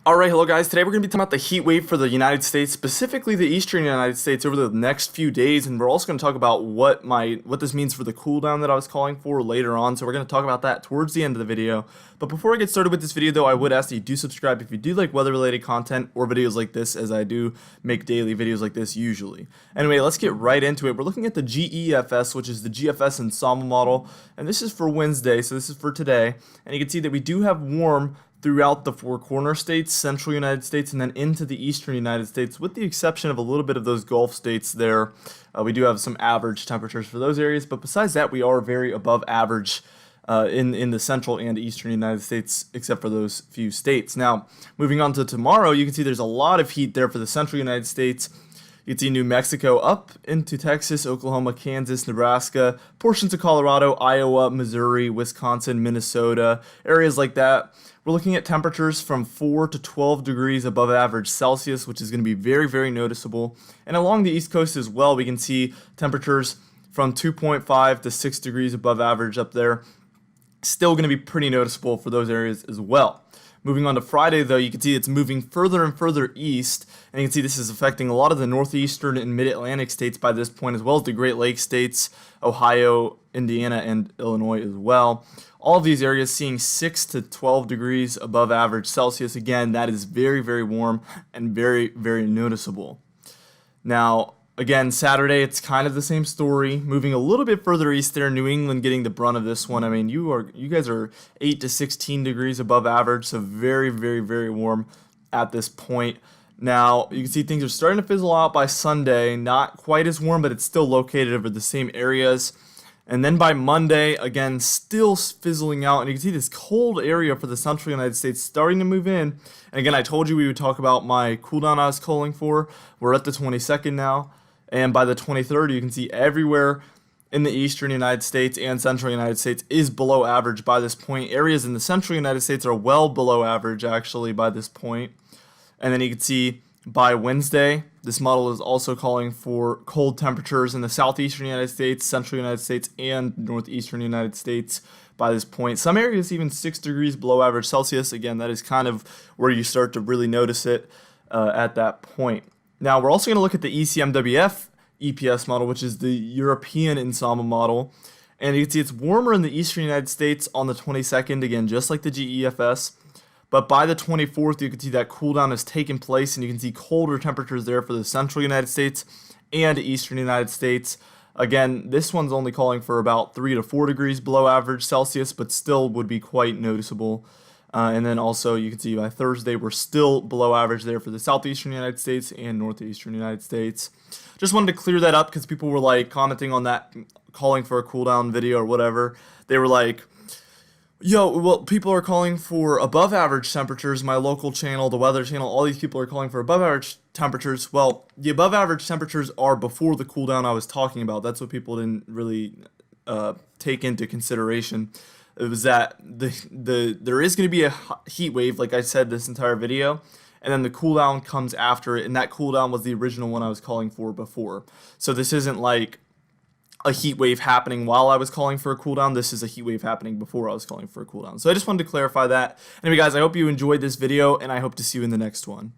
Alright, hello guys. Today we're going to be talking about the heat wave for the United States, specifically the eastern United States over the next few days, and we're also going to talk about what this means for the cool down that I was calling for later on. So we're going to talk about that towards the end of the video. But before I get started with this video though, I would ask that you do subscribe if you do like weather related content or videos like this, as I do make daily videos like this usually. Anyway, let's get right into it. We're looking at the GEFS, which is the GFS ensemble model, and this is for Wednesday, so this is for today. And you can see that we do have warm throughout the four corner states, central United States, and then into the eastern United States, with the exception of a little bit of those Gulf states there. We do have some average temperatures for those areas, but besides that, we are very above average in the central and eastern United States, except for those few states. Now, moving on to tomorrow, you can see there's a lot of heat there for the central United States. You can see New Mexico up into Texas, Oklahoma, Kansas, Nebraska, portions of Colorado, Iowa, Missouri, Wisconsin, Minnesota, areas like that. We're looking at temperatures from 4 to 12 degrees above average Celsius, which is going to be very, very noticeable. And along the East Coast as well, we can see temperatures from 2.5 to 6 degrees above average up there. Still going to be pretty noticeable for those areas as well. Moving on to Friday, though, you can see it's moving further and further east, and you can see this is affecting a lot of the northeastern and mid-Atlantic states by this point, as well as the Great Lakes states, Ohio, Indiana, and Illinois as well. All of these areas seeing 6 to 12 degrees above average Celsius. Again, that is very, very warm and very, very noticeable. Now, again, Saturday, it's kind of the same story. Moving a little bit further east there, New England getting the brunt of this one. I mean, you guys are 8 to 16 degrees above average, so very, very, very warm at this point. Now, you can see things are starting to fizzle out by Sunday. Not quite as warm, but it's still located over the same areas. And then by Monday, again, still fizzling out. And you can see this cold area for the central United States starting to move in. And again, I told you we would talk about my cool down I was calling for. We're at the 22nd now. And by the 23rd, you can see everywhere in the eastern United States and central United States is below average by this point. Areas in the central United States are well below average, actually, by this point. And then you can see by Wednesday, this model is also calling for cold temperatures in the southeastern United States, central United States, and northeastern United States by this point. Some areas even 6 degrees below average Celsius. Again, that is kind of where you start to really notice it at that point. Now, we're also going to look at the ECMWF EPS model, which is the European ensemble model. And you can see it's warmer in the eastern United States on the 22nd, again, just like the GEFS. But by the 24th, you can see that cool down has taken place, and you can see colder temperatures there for the central United States and eastern United States. Again, this one's only calling for about 3 to 4 degrees below average Celsius, but still would be quite noticeable. And then also, you can see by Thursday, we're still below average there for the southeastern United States and northeastern United States. Just wanted to clear that up because people were like commenting on that, calling for a cool down video or whatever. They were like, yo, well, people are calling for above average temperatures. My local channel, the Weather Channel, all these people are calling for above average temperatures. Well, the above average temperatures are before the cool down I was talking about. That's what people didn't really take into consideration. It was that there is going to be a heat wave, like I said this entire video, and then the cool down comes after it, and that cool down was the original one I was calling for before. So this isn't like a heat wave happening while I was calling for a cool down. This is a heat wave happening before I was calling for a cool down. So I just wanted to clarify that. Anyway, guys, I hope you enjoyed this video, and I hope to see you in the next one.